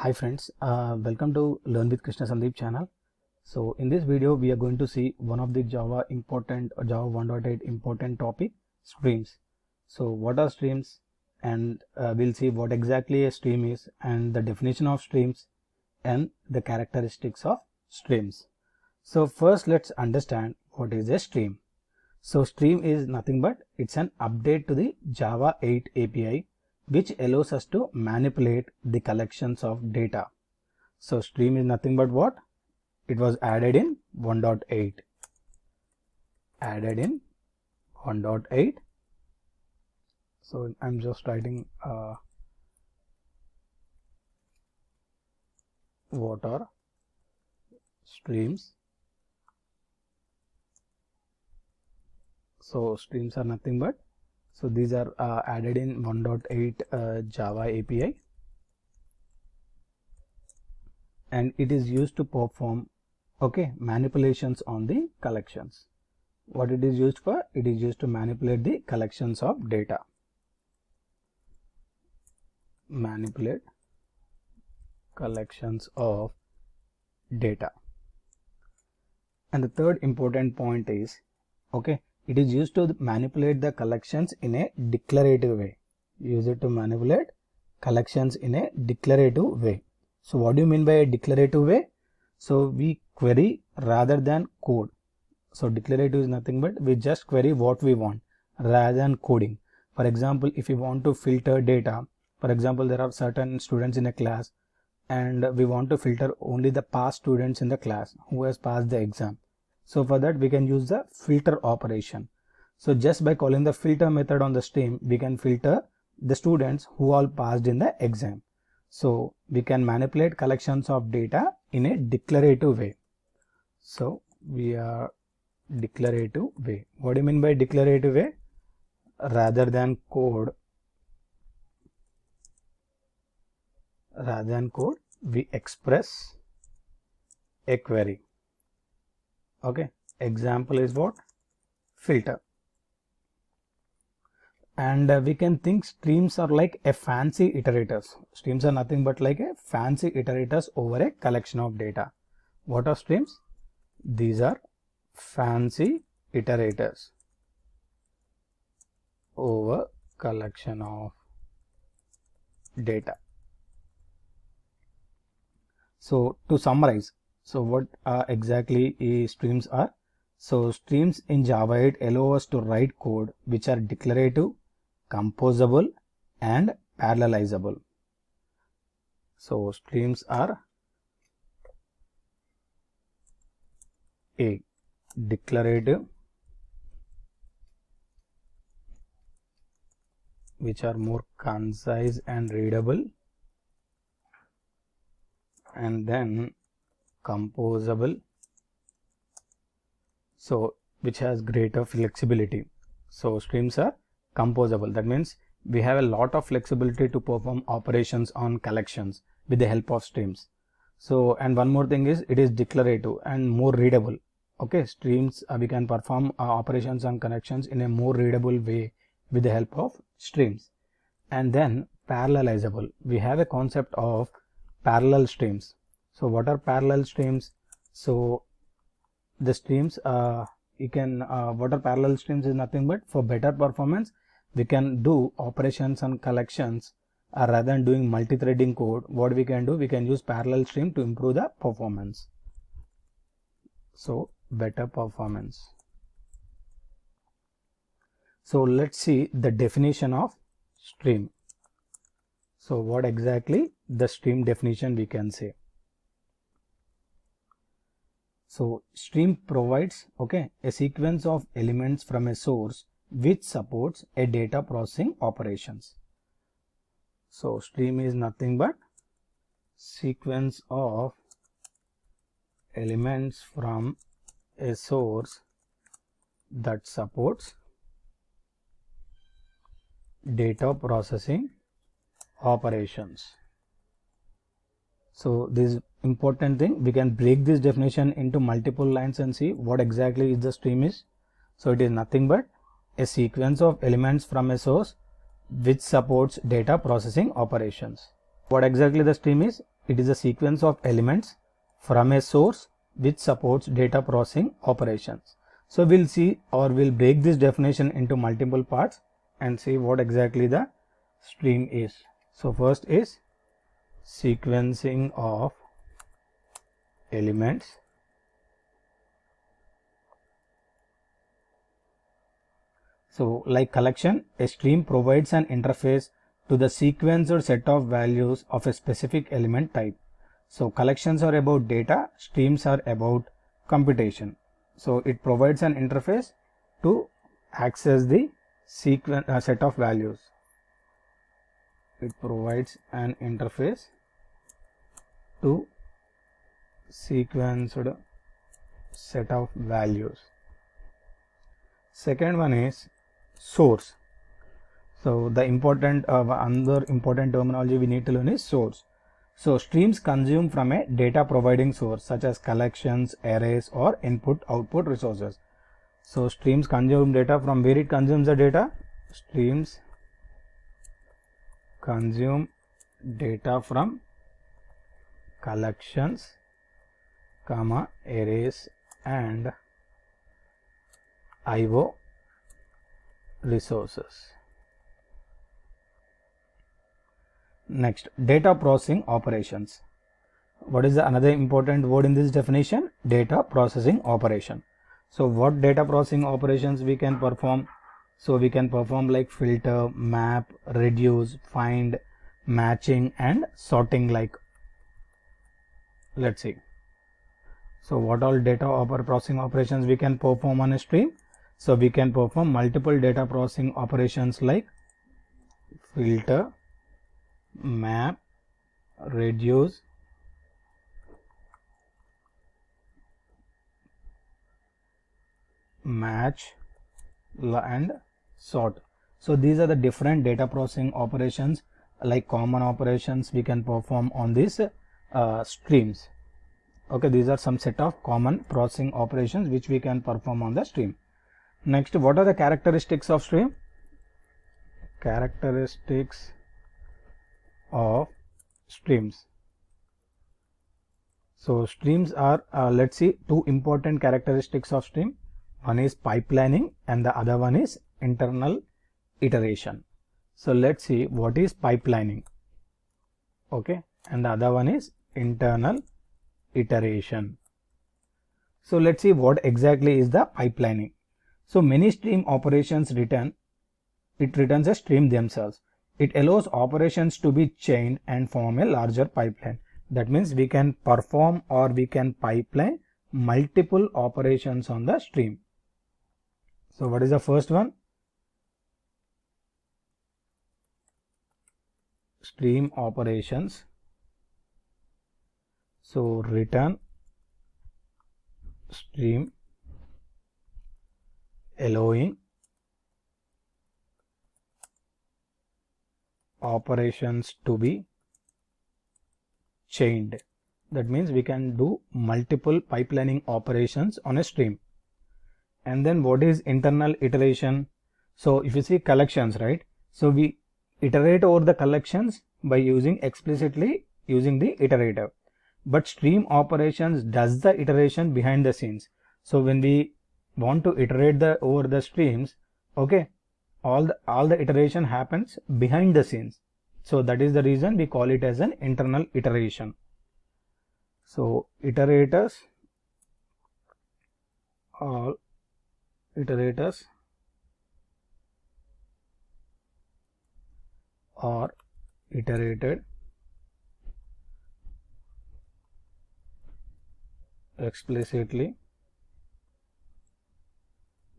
Hi friends, welcome to Learn with Krishna Sandeep channel. So in this video we are going to see one of the Java 1.8 important topic, streams. So what are streams, and we'll see what exactly a stream is and the definition of streams and the characteristics of streams. So first let's understand what is a stream. So stream is nothing but it's an update to the Java 8 API which allows us to manipulate the collections of data. So stream is nothing but what? It was added in 1.8. Added in 1.8. So I'm just writing what are streams. So streams are nothing but, so these are added in 1.8 Java API, and it is used to perform manipulations on the collections. What it is used for? It is used to manipulate the collections of data. Manipulate collections of data. And the third important point is, it is used to manipulate the collections in a declarative way. Use it to manipulate collections in a declarative way. So what do you mean by a declarative way? So we query rather than code. So declarative is nothing but we just query what we want rather than coding. For example, if you want to filter data, for example, there are certain students in a class and we want to filter only the past students in the class who has passed the exam. So for that we can use the filter operation. So just by calling the filter method on the stream, we can filter the students who all passed in the exam. So we can manipulate collections of data in a declarative way. So we are declarative way. What do you mean by declarative way? Rather than code, we express a query. Example is what? Filter. And we can think streams are like a fancy iterators. Streams are nothing but like a fancy iterators over a collection of data. What are streams? These are fancy iterators over collection of data. So to summarize, so what exactly streams are? So streams in Java 8 allow us to write code which are declarative, composable and parallelizable. So streams are a declarative, which are more concise and readable, and then composable, so which has greater flexibility. So streams are composable. That means we have a lot of flexibility to perform operations on collections with the help of streams. So, and one more thing is it is declarative and more readable. Streams we can perform operations on connections in a more readable way with the help of streams. And then parallelizable. We have a concept of parallel streams. So what are parallel streams? So the streams what are parallel streams is nothing but for better performance we can do operations on collections rather than doing multi-threading code. What we can do, we can use parallel stream to improve the performance. So better performance. So let's see the definition of stream. So what exactly the stream definition we can say? So stream provides a sequence of elements from a source which supports a data processing operations. So stream is nothing but sequence of elements from a source that supports data processing operations. So this important thing, we can break this definition into multiple lines and see what exactly is the stream is. So it is nothing but a sequence of elements from a source which supports data processing operations. What exactly the stream is? It is a sequence of elements from a source which supports data processing operations. So we'll see, or we'll break this definition into multiple parts and see what exactly the stream is. So first is sequencing of elements So like collection, a stream provides an interface to the sequenced set of values of a specific element type. So collections are about data, streams are about computation. So it provides an interface to access the set of values. It provides an interface to sequenced set of values. Second one is source. So the another important terminology we need to learn is source. So streams consume from a data providing source such as collections, arrays or input output resources. So streams consume data. From where it consumes the data? Streams consume data from collections, arrays and IO resources. Next, data processing operations. What is another important word in this definition? Data processing operation. So what data processing operations we can perform? So we can perform like filter, map, reduce, find, matching and sorting. Like, let's see. So what all data processing operations we can perform on a stream? So we can perform multiple data processing operations like filter, map, reduce, match and sort. So these are the different data processing operations, like common operations we can perform on these streams. Okay, these are some set of common processing operations which we can perform on the stream. Next, what are the characteristics of stream? Characteristics of streams. So streams are, let's see, two important characteristics of stream. One is pipelining and the other one is internal iteration. So let's see what is pipelining. Okay, and the other one is internal iteration. So let's see what exactly is the pipelining. So many stream operations returns a stream themselves. It allows operations to be chained and form a larger pipeline. That means we can perform or we can pipeline multiple operations on the stream. So what is the first one? Stream operations. So return stream allowing operations to be chained. That means we can do multiple pipelining operations on a stream. And then what is internal iteration? So if you see collections, right? So we iterate over the collections by explicitly using the iterator. But stream operations does the iteration behind the scenes. So when we want to iterate over the streams, okay, all the iteration happens behind the scenes. So that is the reason we call it as an internal iteration. So iterators are iterated explicitly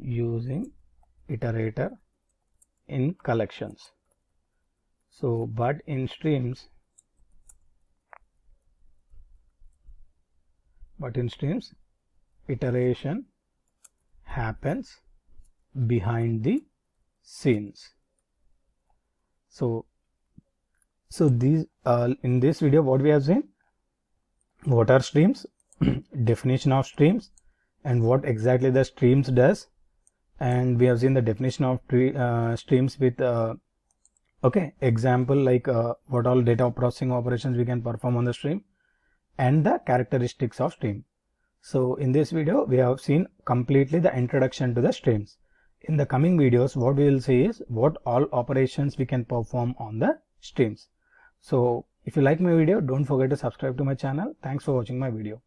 using iterator in collections. So but in streams iteration happens behind the scenes. So these in this video what we have seen, what are streams, definition of streams and what exactly the streams does, and we have seen the definition of streams with Okay, example like what all data processing operations we can perform on the stream and the characteristics of stream. So in this video, we have seen completely the introduction to the streams. In the coming videos, what we will see is what all operations we can perform on the streams. So if you like my video, don't forget to subscribe to my channel. Thanks for watching my video.